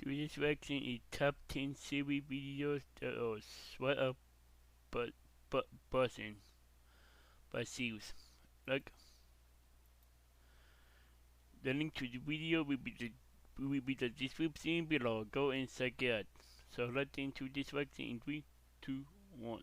This vaccine is top 10 series videos that are sweat up but Bussin by Seals. Like the link to the video will be the description below. Go and check it out. So let's into this vaccine in 3, 2, 1.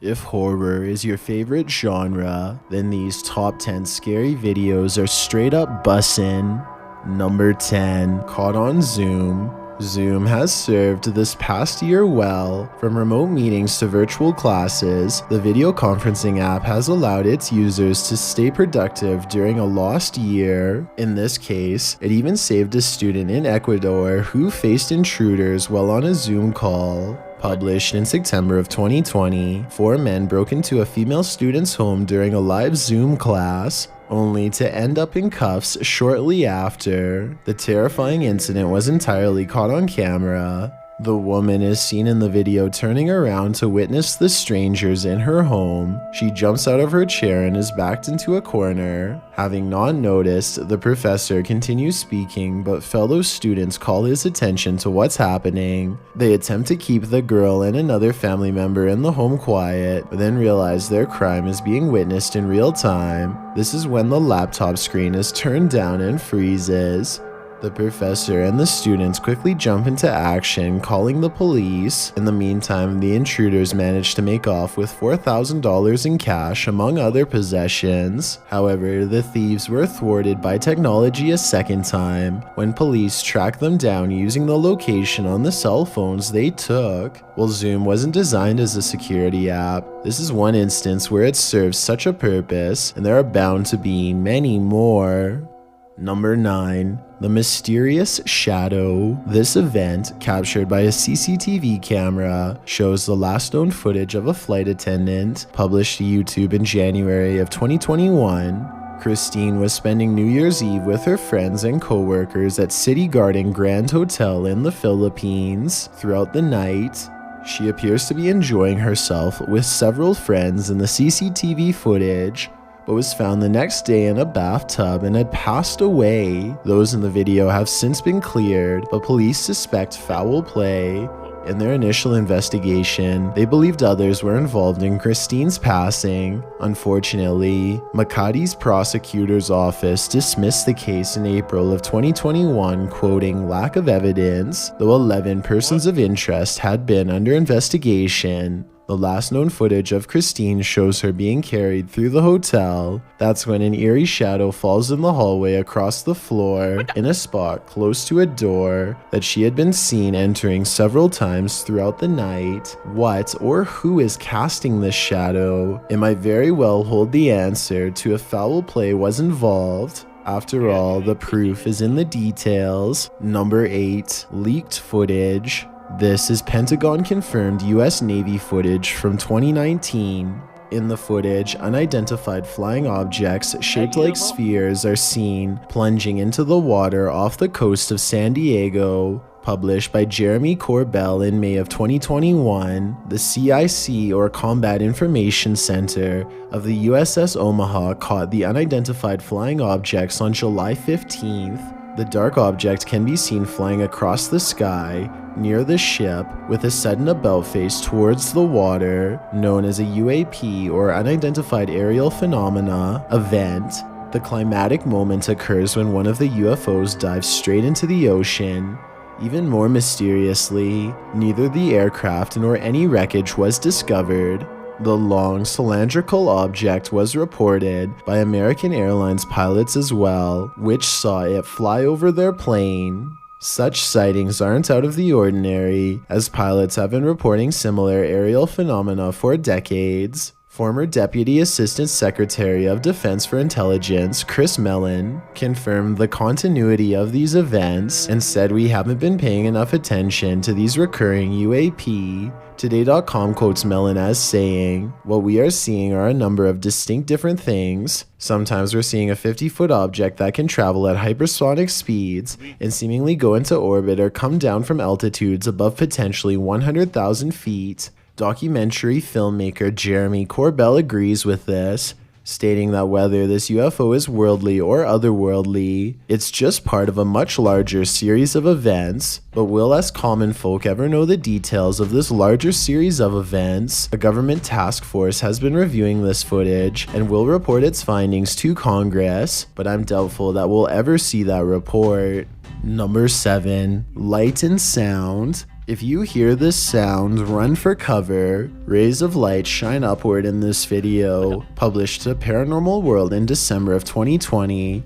If horror is your favorite genre, then these top 10 scary videos are straight up bussin'. Number 10, Caught on Zoom. Zoom has served this past year well. From remote meetings to virtual classes, the video conferencing app has allowed its users to stay productive during a lost year. In this case, it even saved a student in Ecuador who faced intruders while on a Zoom call. Published in September of 2020, 4 men broke into a female student's home during a live Zoom class, only to end up in cuffs shortly after. The terrifying incident was entirely caught on camera. The woman is seen in the video turning around to witness the strangers in her home. She jumps out of her chair and is backed into a corner. Having not noticed, the professor continues speaking, but fellow students call his attention to what's happening. They attempt to keep the girl and another family member in the home quiet, but then realize their crime is being witnessed in real time. This is when the laptop screen is turned down and freezes. The professor and the students quickly jump into action, calling the police. In the meantime, the intruders manage to make off with $4,000 in cash, among other possessions. However, the thieves were thwarted by technology a second time, when police tracked them down using the location on the cell phones they took. While Zoom wasn't designed as a security app, this is one instance where it serves such a purpose, and there are bound to be many more. Number 9. The Mysterious Shadow. This event, captured by a CCTV camera, shows the last known footage of a flight attendant, published to YouTube in January of 2021. Christine was spending New Year's Eve with her friends and co-workers at City Garden Grand Hotel in the Philippines. Throughout the night, she appears to be enjoying herself with several friends in the CCTV footage, but was found the next day in a bathtub and had passed away. Those in the video have since been cleared, but police suspect foul play. In their initial investigation, they believed others were involved in Christine's passing. Unfortunately, Makati's prosecutor's office dismissed the case in April of 2021, quoting lack of evidence, though 11 persons of interest had been under investigation. The last known footage of Christine shows her being carried through the hotel. That's when an eerie shadow falls in the hallway across the floor, in a spot close to a door that she had been seen entering several times throughout the night. What or who is casting this shadow? It might very well hold the answer to if foul play was involved. After all, the proof is in the details. Number 8. Leaked footage. This is Pentagon-confirmed US Navy footage from 2019. In the footage, unidentified flying objects shaped like spheres are seen plunging into the water off the coast of San Diego. Published by Jeremy Corbell in May of 2021, the CIC, or Combat Information Center, of the USS Omaha caught the unidentified flying objects on July 15th. The dark object can be seen flying across the sky near the ship with a sudden about face towards the water, known as a UAP, or Unidentified Aerial Phenomena event. The climatic moment occurs when one of the UFOs dives straight into the ocean. Even more mysteriously, neither the aircraft nor any wreckage was discovered. The long cylindrical object was reported by American Airlines pilots as well, which saw it fly over their plane. Such sightings aren't out of the ordinary, as pilots have been reporting similar aerial phenomena for decades. Former Deputy Assistant Secretary of Defense for Intelligence, Chris Mellon, confirmed the continuity of these events and said we haven't been paying enough attention to these recurring UAP. Today.com quotes Mellon as saying, "What we are seeing are a number of distinct different things. Sometimes we're seeing a 50-foot object that can travel at hypersonic speeds and seemingly go into orbit or come down from altitudes above potentially 100,000 feet. Documentary filmmaker Jeremy Corbell agrees with this. stating that whether this UFO is worldly or otherworldly, it's just part of a much larger series of events. But will us common folk ever know the details of this larger series of events? A government task force has been reviewing this footage and will report its findings to Congress, but I'm doubtful that we'll ever see that report. Number 7. Light and sound. If you hear this sound, run for cover. Rays of light shine upward in this video, published to Paranormal World in December of 2020.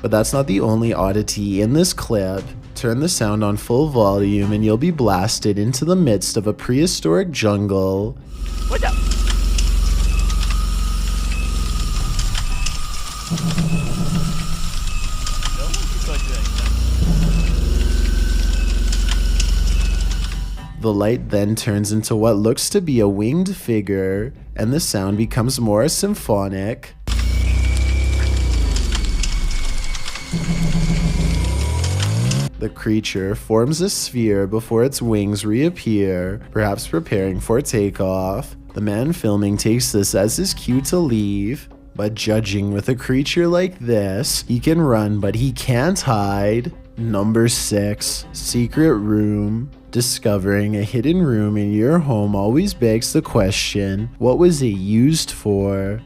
But that's not the only oddity in this clip. Turn the sound on full volume and you'll be blasted into the midst of a prehistoric jungle. What the? The light then turns into what looks to be a winged figure, and the sound becomes more symphonic. The creature forms a sphere before its wings reappear, perhaps preparing for takeoff. The man filming takes this as his cue to leave, but judging with a creature like this, he can run but he can't hide. Number 6. Secret room. Discovering a hidden room in your home always begs the question, what was it used for?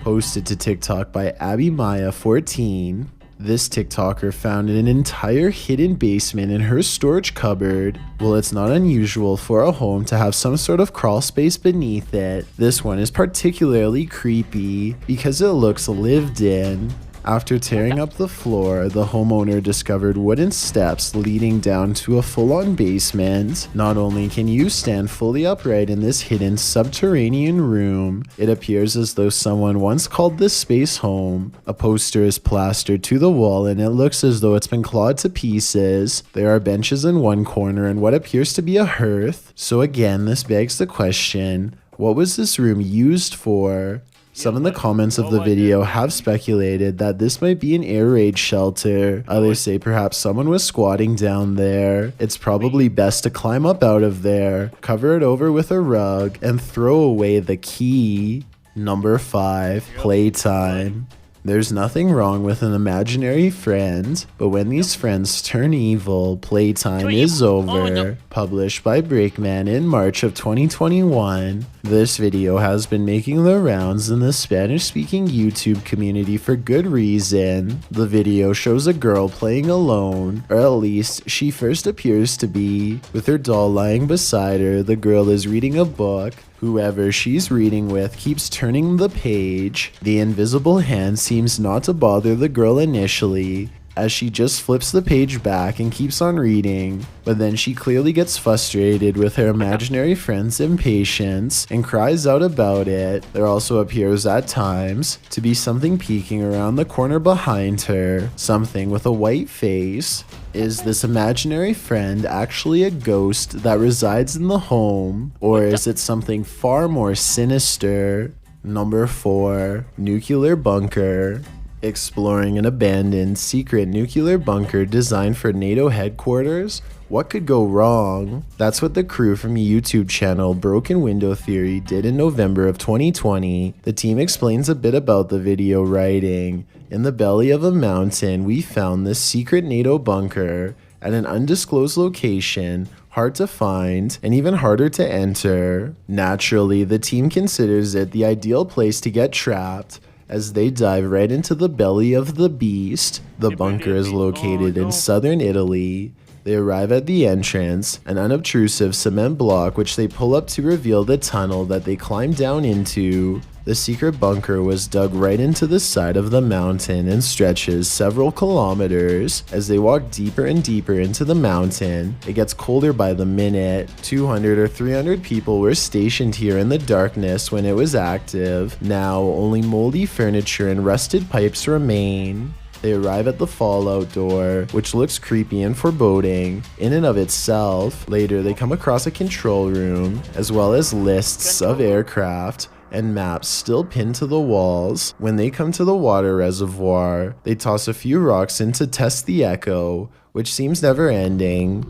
Posted to TikTok by Abby Maya 14. This TikToker found an entire hidden basement in her storage cupboard. Well, it's not unusual for a home to have some sort of crawl space beneath it. This one is particularly creepy because it looks lived in. After tearing up the floor, the homeowner discovered wooden steps leading down to a full-on basement. Not only can you stand fully upright in this hidden subterranean room, it appears as though someone once called this space home. A poster is plastered to the wall and it looks as though it's been clawed to pieces. There are benches in one corner and what appears to be a hearth. So again, this begs the question, what was this room used for? Some in the comments of the video have speculated that this might be an air raid shelter. Others say perhaps someone was squatting down there. It's probably best to climb up out of there, cover it over with a rug, and throw away the key. Number 5. Playtime. There's nothing wrong with an imaginary friend, but when these friends turn evil, playtime is over. Published by Breakman in March of 2021. This video has been making the rounds in the Spanish-speaking YouTube community for good reason. The video shows a girl playing alone, or at least she first appears to be. With her doll lying beside her, the girl is reading a book. Whoever she's reading with keeps turning the page. The invisible hand seems not to bother the girl initially, as she just flips the page back and keeps on reading, but then she clearly gets frustrated with her imaginary friend's impatience and cries out about it. There also appears at times to be something peeking around the corner behind her, something with a white face. Is this imaginary friend actually a ghost that resides in the home, or is it something far more sinister? Number 4. Nuclear bunker. Exploring an abandoned secret nuclear bunker designed for NATO headquarters? What could go wrong? That's what the crew from YouTube channel Broken Window Theory did in November of 2020. The team explains a bit about the video, writing, "In the belly of a mountain, we found this secret NATO bunker at an undisclosed location, hard to find and even harder to enter. Naturally, the team considers it the ideal place to get trapped, as they dive right into the belly of the beast. The bunker is located in southern Italy. They arrive at the entrance, an unobtrusive cement block which they pull up to reveal the tunnel that they climb down into. The secret bunker was dug right into the side of the mountain and stretches several kilometers. As they walk deeper and deeper into the mountain, it gets colder by the minute. 200 or 300 people were stationed here in the darkness when it was active. Now, only moldy furniture and rusted pipes remain. They arrive at the fallout door, which looks creepy and foreboding in and of itself. Later, they come across a control room, as well as lists of aircraft, and maps still pinned to the walls. When they come to the water reservoir, they toss a few rocks in to test the echo, which seems never ending.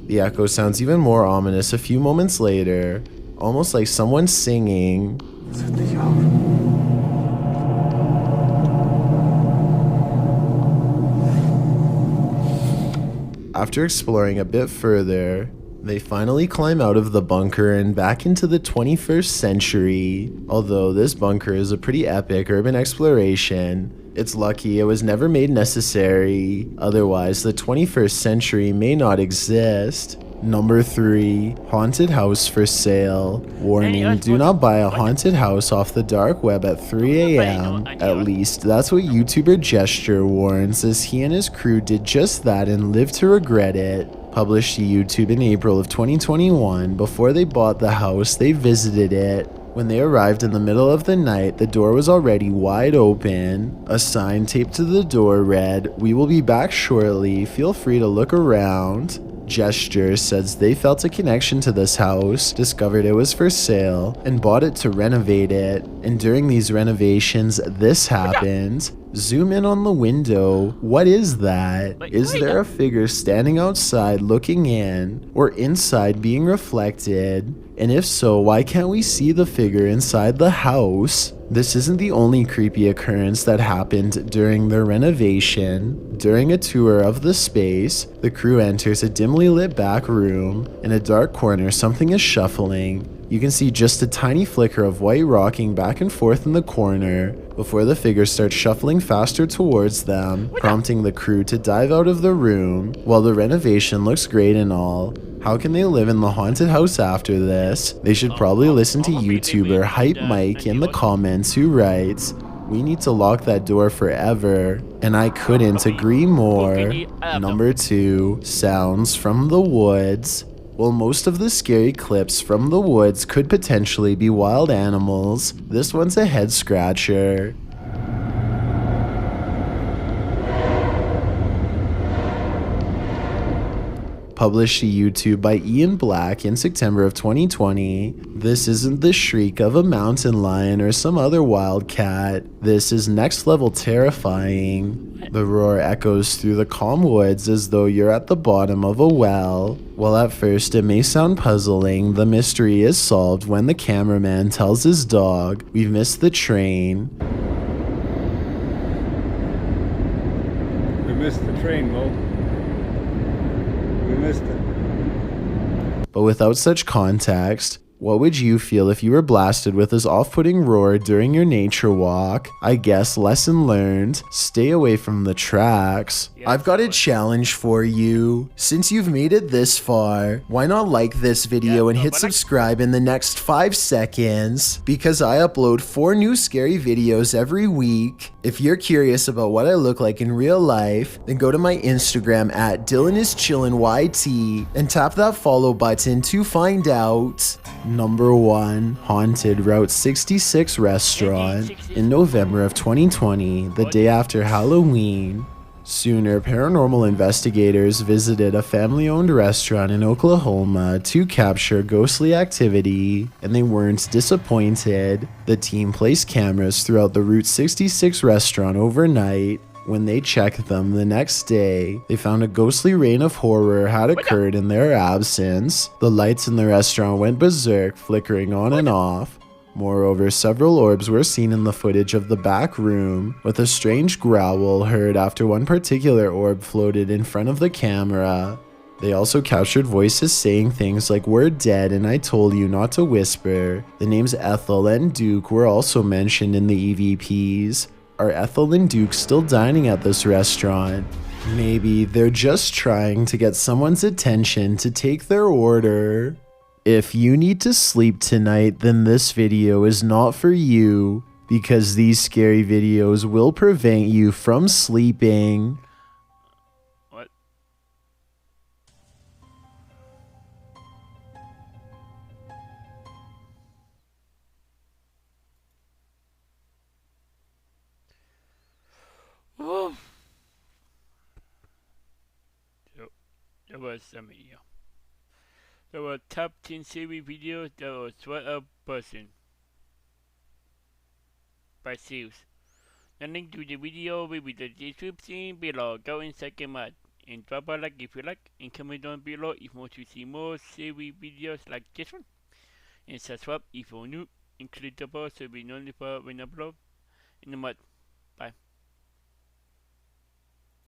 The echo sounds even more ominous a few moments later, almost like someone singing. After exploring a bit further, they finally climb out of the bunker and back into the 21st century. Although this bunker is a pretty epic urban exploration, it's lucky it was never made necessary, otherwise the 21st century may not exist. Number 3, haunted house for sale. Warning, do not buy a haunted house off the dark web at 3 a.m. At least that's what YouTuber Gesture warns, as he and his crew did just that and lived to regret it. Published to YouTube in April of 2021, before they bought the house, they visited it. When they arrived in the middle of the night, the door was already wide open. A sign taped to the door read, "We will be back shortly, feel free to look around." Gesture says they felt a connection to this house, discovered it was for sale, and bought it to renovate it. And during these renovations, this happened. Zoom in on the window. What is that? Is there a figure standing outside looking in, or inside being reflected? And if so, why can't we see the figure inside the house? This isn't the only creepy occurrence that happened during their renovation. During a tour of the space, the crew enters a dimly lit back room. In a dark corner, something is shuffling. You can see just a tiny flicker of white rocking back and forth in the corner before the figure starts shuffling faster towards them, prompting the crew to dive out of the room. While the renovation looks great and all, how can they live in the haunted house after this? They should probably listen to YouTuber Hype Mike in the comments, who writes, "We need to lock that door forever." And I couldn't agree more. Number 2, sounds from the woods. While most of the scary clips from the woods could potentially be wild animals, this one's a head scratcher. Published to YouTube by Ian Black in September of 2020. This isn't the shriek of a mountain lion or some other wild cat. This is next level terrifying. The roar echoes through the calm woods as though you're at the bottom of a well. While at first it may sound puzzling, the mystery is solved when the cameraman tells his dog, "We've missed the train." We missed the train, Mo. We missed it. But without such context, what would you feel if you were blasted with this off-putting roar during your nature walk? I guess lesson learned, stay away from the tracks. I've got a challenge for you. Since you've made it this far, why not like this video and hit subscribe in the next 5 seconds? Because I upload 4 new scary videos every week. If you're curious about what I look like in real life, then go to my Instagram at DylanIsChillinYT and tap that follow button to find out. Number 1, haunted Route 66 restaurant. In November of 2020, the day after Halloween, sooner paranormal investigators visited a family-owned restaurant in Oklahoma to capture ghostly activity, and they weren't disappointed. The team placed cameras throughout the Route 66 restaurant overnight. When they checked them the next day, they found a ghostly reign of horror had occurred in their absence. The lights in the restaurant went berserk, flickering on and off. Moreover, several orbs were seen in the footage of the back room, with a strange growl heard after one particular orb floated in front of the camera. They also captured voices saying things like, "We're dead and I told you not to whisper." The names Ethel and Duke were also mentioned in the EVPs. Are Ethel and Duke still dining at this restaurant? Maybe they're just trying to get someone's attention to take their order. If you need to sleep tonight, then this video is not for you, because these scary videos will prevent you from sleeping. What? Woo. There was a video. There were top 10 series videos that was Shoutout Bussin by Seals. The link to the video will be in the description below. Go and check them out. And drop a like if you like. And comment down below if you want to see more series videos like this one. And subscribe if you're new. And click the bell so you'll be notified when I upload. In the mud. Bye.